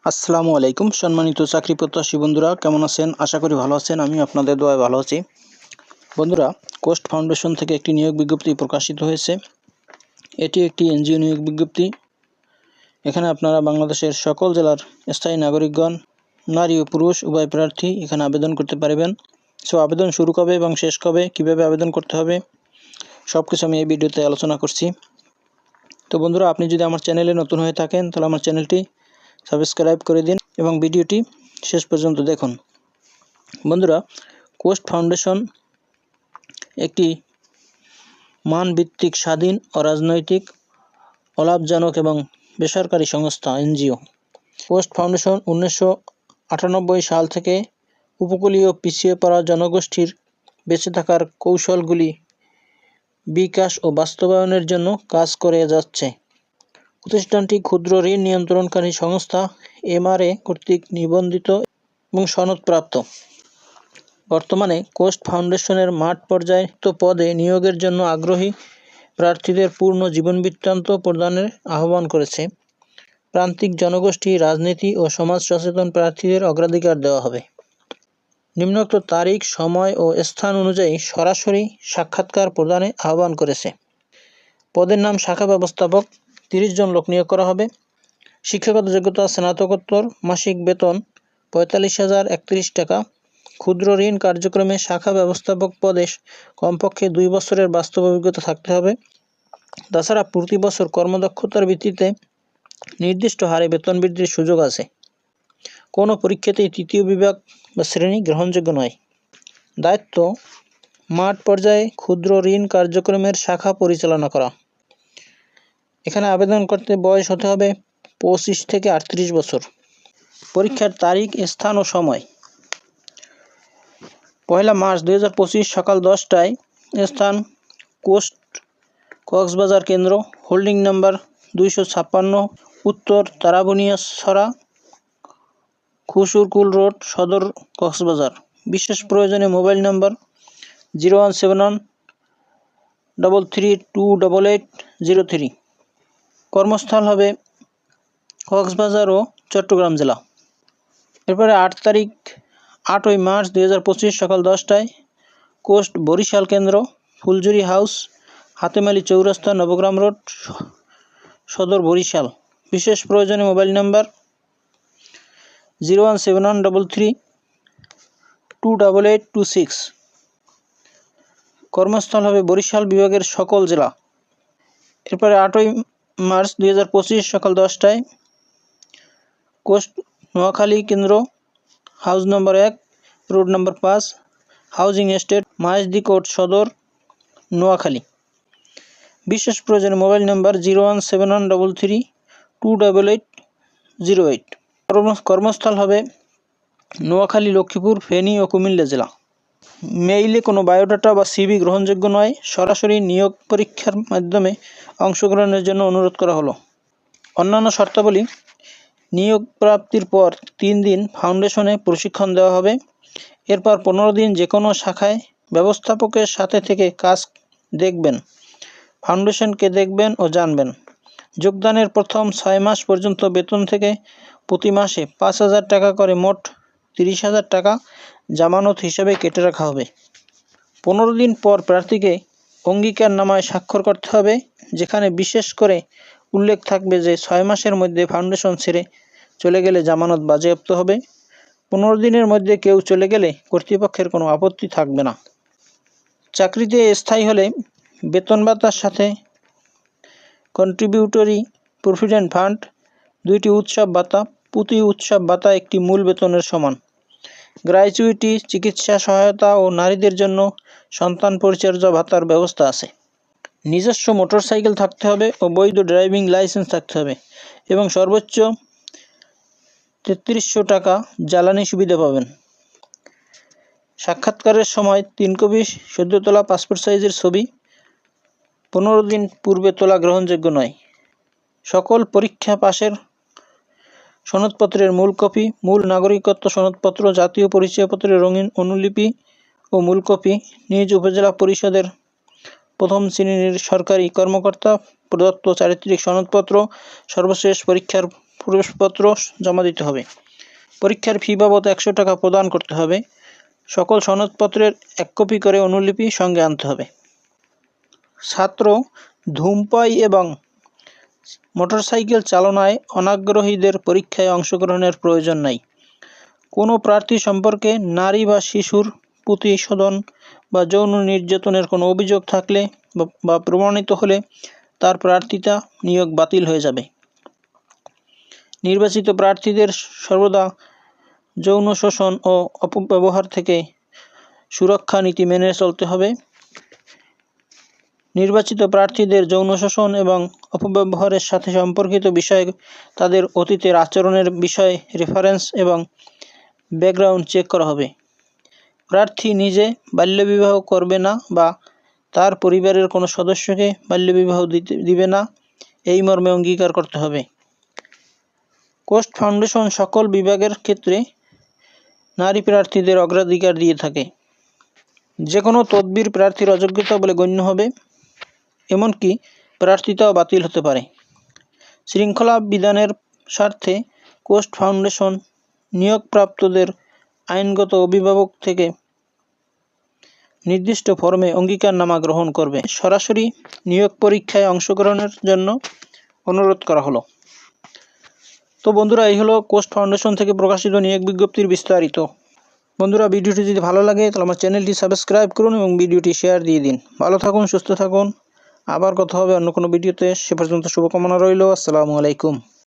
আসসালামু আলাইকুম সম্মানিত চাকরি প্রত্যাশী বন্ধুরা, কেমন আছেন? আশা করি ভালো আছেন। আমি আপনাদের দোয়ায় ভালো আছি। বন্ধুরা, কোস্ট ফাউন্ডেশন থেকে একটি নিয়োগ বিজ্ঞপ্তি প্রকাশিত হয়েছে। এটি একটি এনজিও নিয়োগ বিজ্ঞপ্তি। এখানে আপনারা বাংলাদেশের সকল জেলার স্থায়ী নাগরিকগণ, নারী ও পুরুষ উভয় প্রার্থী এখানে আবেদন করতে পারবেন। আবেদন শুরু কবে এবং শেষ কবে, কীভাবে আবেদন করতে হবে, সব কিছু আমি এই ভিডিওতে আলোচনা করছি। তো বন্ধুরা, আপনি যদি আমার চ্যানেলে নতুন হয়ে থাকেন তাহলে আমার চ্যানেলটি সাবস্ক্রাইব করে দিন এবং ভিডিওটি শেষ পর্যন্ত দেখুন। বন্ধুরা, কোস্ট ফাউন্ডেশন একটি মানভিত্তিক, স্বাধীন, অরাজনৈতিক, অলাভজনক এবং বেসরকারি সংস্থা এনজিও। কোস্ট ফাউন্ডেশন 1998 সাল থেকে উপকূলীয় পিছিয়ে পড়া জনগোষ্ঠীর বেঁচে থাকার কৌশলগুলি বিকাশ ও বাস্তবায়নের জন্য কাজ করে যাচ্ছে। প্রতিষ্ঠানটি ক্ষুদ্র ঋণ নিয়ন্ত্রণকারী সংস্থা এমআরএ কর্তৃক নিবন্ধিত এবং সনদপ্রাপ্ত। বর্তমানে কোস্ট ফাউন্ডেশনের মাঠ পর্যায়িত পদে নিয়োগের জন্য আগ্রহী প্রার্থীদের পূর্ণ জীবনবৃত্তান্ত প্রদানের আহ্বান করেছে। প্রান্তিক জনগোষ্ঠী, রাজনীতি ও সমাজ সচেতন প্রার্থীদের অগ্রাধিকার দেওয়া হবে। নিম্নোক্ত তারিখ, সময় ও স্থান অনুযায়ী সরাসরি সাক্ষাৎকার প্রদানে আহ্বান করেছে। পদের নাম শাখা ব্যবস্থাপক। 30 জন লোক নিয়োগ করা হবে। শিক্ষাগত যোগ্যতা স্নাতকোত্তর। মাসিক বেতন 45,031 টাকা। ক্ষুদ্র ঋণ কার্যক্রমে শাখা ব্যবস্থাপক পদে কমপক্ষে 2 বছরের বাস্তব অভিজ্ঞতা থাকতে হবে। তাছাড়া প্রতি বছর কর্মদক্ষতার ভিত্তিতে নির্দিষ্ট হারে বেতন বৃদ্ধির সুযোগ আছে। কোনো পরীক্ষাতেই তৃতীয় বিভাগ বা শ্রেণী গ্রহণযোগ্য নয়। দায়িত্ব: মাঠ পর্যায়ে ক্ষুদ্র ঋণ কার্যক্রমের শাখা পরিচালনা করা। এখানে আবেদন করতে বয়স হতে হবে 25 থেকে 38 বছর। পরীক্ষার তারিখ, স্থান ও সময়: 1 মার্চ 2025 সকাল 10টায়। স্থান: কোস্ট, কক্সবাজার কেন্দ্র। হোল্ডিং নাম্বার 256, উত্তর তারাবুনিয়াছড়া, খুসুরকুল রোড, সদর, কক্সবাজার। বিশেষ প্রয়োজনে মোবাইল নাম্বার 01733328803। কর্মস্থল হবে কক্সবাজার ও চট্টগ্রাম জেলা। এরপরে 8 মার্চ 2025 সকাল 10টায়। কোস্ট, বরিশাল কেন্দ্র, ফুলজুরি হাউস, হাতেমালি চৌরাস্তা, নবগ্রাম রোড, সদর, বরিশাল। বিশেষ প্রয়োজনে মোবাইল নাম্বার 01733328826। কর্মস্থল হবে বরিশাল বিভাগের সকল জেলা। এরপরে 8 মার্চ 2025 সকাল 10টায়। কোস্ট, নোয়াখালী কেন্দ্র, হাউস নম্বর 1, road number 5, housing estate, Maijdee court, সদর, নোয়াখালী। বিশেষ প্রয়োজনে মোবাইল নাম্বার 01733288808। কর্মস্থল হবে নোয়াখালী, লক্ষ্মীপুর, ফেনী ও কুমিল্লা জেলা। মেইলে কোনো বায়োডাটা বা সিভি গ্রহণযোগ্য নয়। সরাসরি নিয়োগ পরীক্ষার মাধ্যমে অংশগ্রহণের জন্য অনুরোধ করা হলো। অন্যান্য শর্তাবলী: নিয়োগ প্রাপ্তির পর 3 দিন ফাউন্ডেশনে প্রশিক্ষণ দেওয়া হবে। এরপর 15 দিন যে কোনো শাখায় ব্যবস্থাপকের সাথে থেকে কাজ দেখবেন, ফাউন্ডেশনকে দেখবেন ও জানবেন। যোগদানের প্রথম 6 মাস পর্যন্ত বেতন থেকে প্রতি মাসে 5,000 টাকা করে মোট 30,000 টাকা জামানত হিসেবে কেটে রাখা হবে। 15 দিন পর প্রার্থীকে অঙ্গীকারনামায় স্বাক্ষর করতে হবে, যেখানে বিশেষ করে উল্লেখ থাকবে যে 6 মাসের মধ্যে ফাউন্ডেশন ছেড়ে চলে গেলে জামানত বাজেয়াপ্ত হবে। 15 দিনের মধ্যে কেউ চলে গেলে কর্তৃপক্ষের কোনো আপত্তি থাকবে না। চাকরিতে স্থায়ী হলে বেতন ভাতার সাথে কন্ট্রিবিউটরি প্রভিডেন্ট ফান্ড, 2টি উৎসব ভাতা, প্রতি উৎসব ভাতা একটি মূল বেতনের সমান। গ্র্যাচুইটি, চিকিৎসা সহায়তা ও নারীদের জন্য সন্তান পরিচর্যা ভাতার ব্যবস্থা আছে। নিজস্ব মোটরসাইকেল থাকতে হবে ও বৈধ ড্রাইভিং লাইসেন্স থাকতে হবে এবং সর্বোচ্চ 3300 টাকা জ্বালানি সুবিধা পাবেন। সাক্ষাৎকারের সময় 3 কপি সদ্য তোলা পাসপোর্ট সাইজের ছবি 15 দিন পূর্বে তোলা গ্রহণযোগ্য নয়। সকল পরীক্ষা পাশের সনদপত্রের মূল কপি, মূল নাগরিকত্ব সনদপত্র, জাতীয় পরিচয়পত্রের রঙিন অনুলিপি ও মূল কপি নিজ উপজেলা পরিষদের প্রথম শ্রেণীর সরকারি কর্মকর্তা, প্রদত্ত চারিত্রিক সনদপত্র, সর্বশেষ পরীক্ষার প্রবেশপত্র জমা দিতে হবে। পরীক্ষার ফি বাবদ 100 টাকা প্রদান করতে হবে। সকল সনদপত্রের 1 কপি করে অনুলিপি সঙ্গে আনতে হবে। ছাত্র ধূমপায়ী এবং মোটরসাইকেল চালনায় অনাগ্রহীদের পরীক্ষায় অংশগ্রহণের প্রয়োজন নাই। কোনো প্রার্থী সম্পর্কে নারী বা শিশুর প্রতিশোধন বা যৌন নির্যাতনের কোনো অভিযোগ থাকলে বা প্রমাণিত হলে তার প্রার্থিতা নিয়োগ বাতিল হয়ে যাবে। নির্বাচিত প্রার্থীদের সর্বদা যৌন শোষণ ও অপব্যবহার থেকে সুরক্ষা নীতি মেনে চলতে হবে। নির্বাচিত প্রার্থীদের যৌন শোষণ এবং অপব্যবহারের সাথে সম্পর্কিত বিষয়ে তাদের অতীতের আচরণের বিষয়ে রেফারেন্স এবং ব্যাকগ্রাউন্ড চেক করা হবে। প্রার্থী নিজে বাল্যবিবাহ করবে না বা তার পরিবারের কোনো সদস্যকে বাল্যবিবাহ দিবে না, এই মর্মে অঙ্গীকার করতে হবে। কোস্ট ফাউন্ডেশন সকল বিভাগের ক্ষেত্রে নারী প্রার্থীদের অগ্রাধিকার দিয়ে থাকে। যে কোনো তদবির প্রার্থীর অযোগ্যতা বলে গণ্য হবে, এমনকি প্রার্থিতাও বাতিল হতে পারে। শৃঙ্খলা বিধানের স্বার্থে কোস্ট ফাউন্ডেশন নিয়োগপ্রাপ্তদের আইনগত অভিভাবক থেকে নির্দিষ্ট ফর্মে অঙ্গীকারনামা গ্রহণ করবে। সরাসরি নিয়োগ পরীক্ষায় অংশগ্রহণের জন্য অনুরোধ করা হলো। তো বন্ধুরা, এই হলো কোস্ট ফাউন্ডেশন থেকে প্রকাশিত নিয়োগ বিজ্ঞপ্তির বিস্তারিত। বন্ধুরা, ভিডিওটি যদি ভালো লাগে তাহলে আমার চ্যানেলটি সাবস্ক্রাইব করুন এবং ভিডিওটি শেয়ার দিয়ে দিন। ভালো থাকুন, সুস্থ থাকুন। আবার কথা হবে অন্য কোনো ভিডিওতে। সে পর্যন্ত শুভকামনা রইল। আসসালামু আলাইকুম।